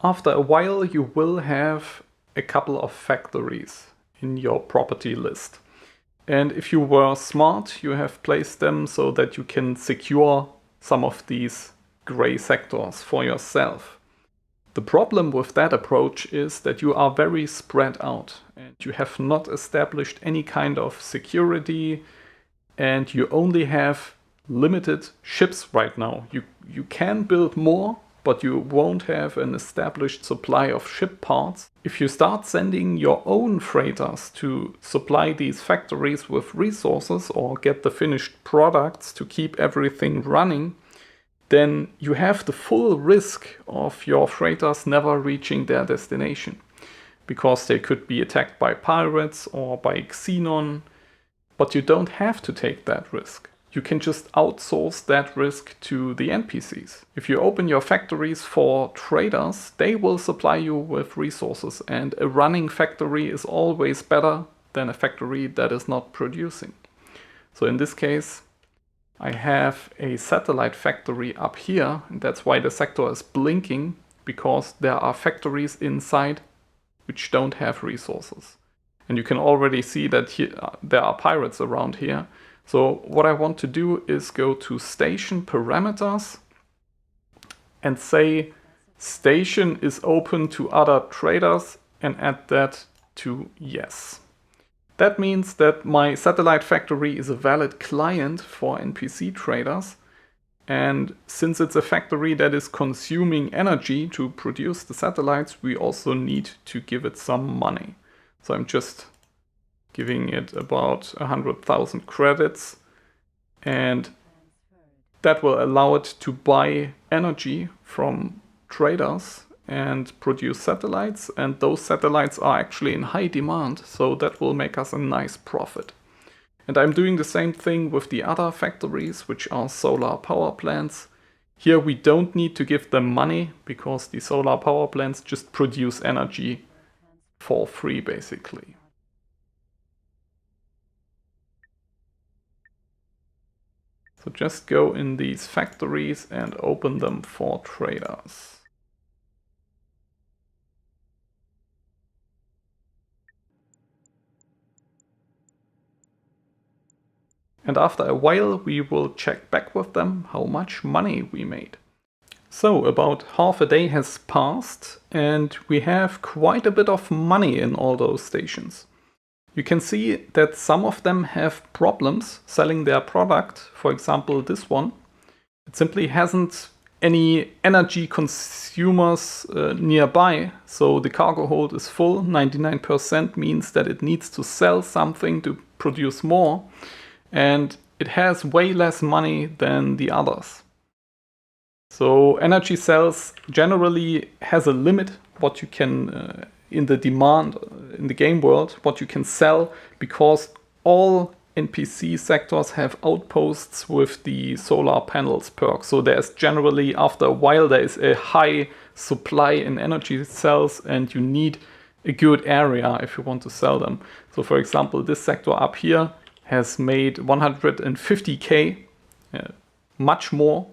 After a while you will have a couple of factories in your property list. And if you were smart, you have placed them so that you can secure some of these gray sectors for yourself. The problem with that approach is that you are very spread out and you have not established any kind of security, and you only have limited ships right now. You can build more, but you won't have an established supply of ship parts. If you start sending your own freighters to supply these factories with resources or get the finished products to keep everything running, then you have the full risk of your freighters never reaching their destination, because they could be attacked by pirates or by Xenon, but you don't have to take that risk. You can just outsource that risk to the NPCs. If you open your factories for traders, they will supply you with resources, and a running factory is always better than a factory that is not producing. So in this case, I have a satellite factory up here, and that's why the sector is blinking, because there are factories inside which don't have resources. And you can already see that here, there are pirates around here. So what I want to do is go to station parameters and say station is open to other traders and add that to yes. That means that my satellite factory is a valid client for NPC traders, and since it's a factory that is consuming energy to produce the satellites, we also need to give it some money. So I'm just giving it about 100,000 credits, and that will allow it to buy energy from traders and produce satellites, and those satellites are actually in high demand, so that will make us a nice profit. And I'm doing the same thing with the other factories, which are solar power plants. Here we don't need to give them money, because the solar power plants just produce energy for free, basically. So just go in these factories and open them for traders. And after a while we will check back with them how much money we made. So about half a day has passed and we have quite a bit of money in all those stations. You can see that some of them have problems selling their product. For example, this one. It simply hasn't any energy consumers nearby, so the cargo hold is full. 99% means that it needs to sell something to produce more, and it has way less money than the others. So energy cells generally has a limit what you can in the demand in the game world, what you can sell, because all NPC sectors have outposts with the solar panels perk. So there's generally, after a while, there is a high supply in energy cells and you need a good area if you want to sell them. So for example, this sector up here has made 150k, much more.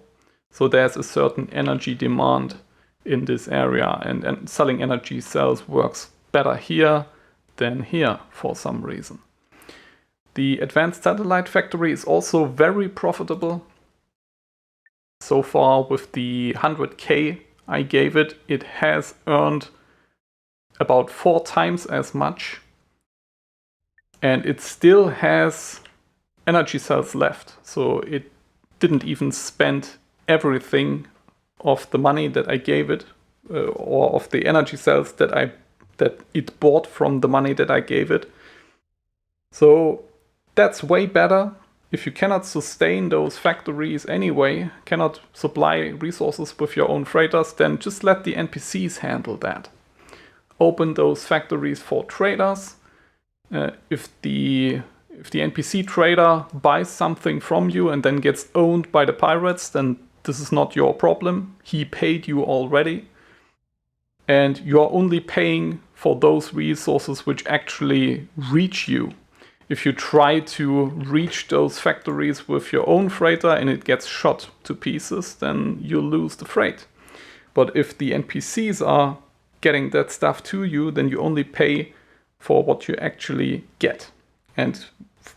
So there's a certain energy demand in this area, and selling energy cells works better here than here for some reason. The advanced satellite factory is also very profitable. So far with the 100k I gave it, it has earned about 4 times as much, and it still has energy cells left. So it didn't even spend everything of the money that I gave it, or of the energy cells that it bought from the money that I gave it. So that's way better. If you cannot sustain those factories anyway, cannot supply resources with your own freighters, then just let the NPCs handle that. Open those factories for traders. If the NPC trader buys something from you and then gets owned by the pirates, then this is not your problem. He paid you already. And you're only paying for those resources which actually reach you. If you try to reach those factories with your own freighter and it gets shot to pieces, then you lose the freight. But if the NPCs are getting that stuff to you, then you only pay for what you actually get and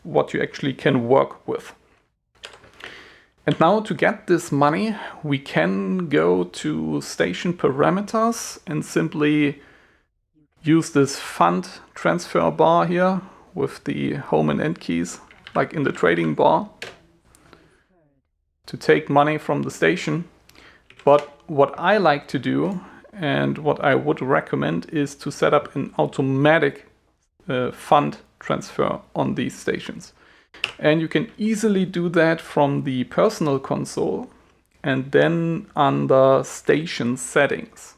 what you actually can work with. And now to get this money, we can go to station parameters and simply use this fund transfer bar here with the home and end keys, like in the trading bar, to take money from the station. But what I like to do and what I would recommend is to set up an automatic fund transfer on these stations. And you can easily do that from the personal console and then under station settings.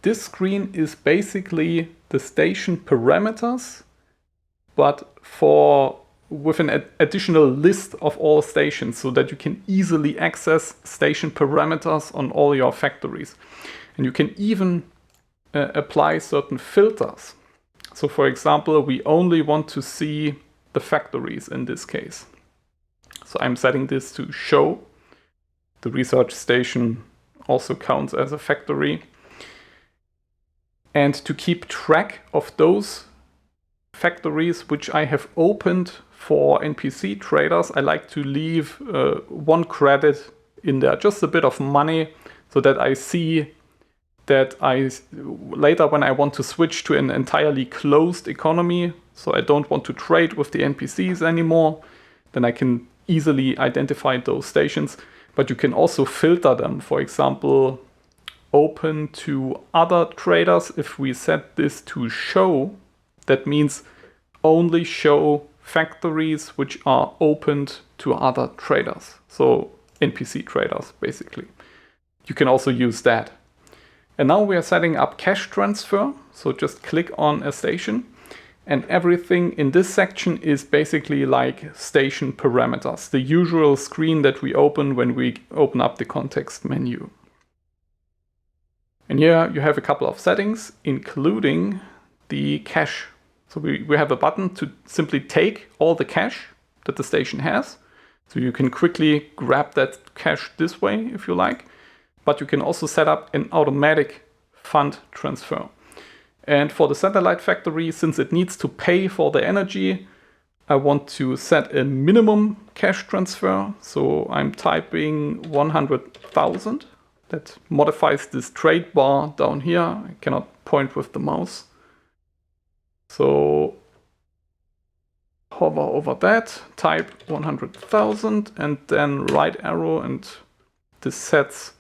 This screen is basically the station parameters, but with an additional list of all stations so that you can easily access station parameters on all your factories. And you can even apply certain filters. So for example, we only want to see the factories in this case. So I'm setting this to show. The research station also counts as a factory. And to keep track of those factories which I have opened for NPC traders, I like to leave 1 credit in there, just a bit of money, so that I see that later when I want to switch to an entirely closed economy, so I don't want to trade with the NPCs anymore, then I can easily identify those stations. But you can also filter them. For example, open to other traders. If we set this to show, that means only show factories which are opened to other traders. So NPC traders, basically. You can also use that. And now we are setting up cash transfer. So just click on a station. And everything in this section is basically like station parameters, the usual screen that we open when we open up the context menu. And here you have a couple of settings, including the cash. So we have a button to simply take all the cash that the station has. So you can quickly grab that cash this way if you like. But you can also set up an automatic fund transfer. And for the satellite factory, since it needs to pay for the energy, I want to set a minimum cash transfer. So I'm typing 100,000. That modifies this trade bar down here. I cannot point with the mouse. So hover over that, type 100,000 and then right arrow, and this sets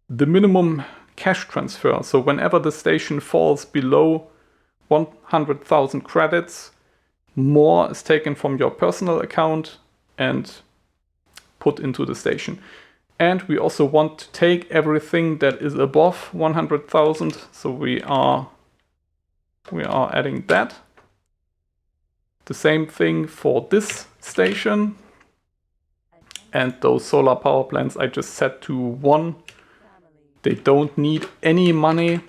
the minimum cash transfer. So whenever the station falls below 100,000 credits, more is taken from your personal account and put into the station. And we also want to take everything that is above 100,000. So we are adding that. The same thing for this station. And those solar power plants I just set to 1. They don't need any money,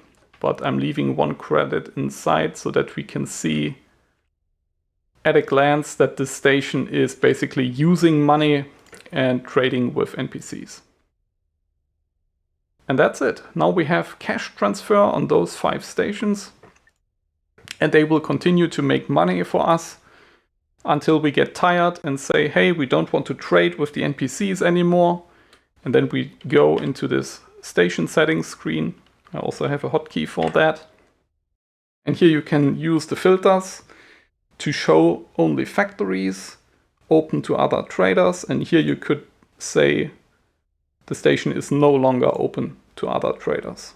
but I'm leaving 1 credit inside so that we can see at a glance that this station is basically using money and trading with NPCs. And that's it. Now we have cash transfer on those 5 stations, and they will continue to make money for us until we get tired and say, hey, we don't want to trade with the NPCs anymore. And then we go into this station settings screen. I also have a hotkey for that. And here you can use the filters to show only factories, open to other traders. And here you could say the station is no longer open to other traders.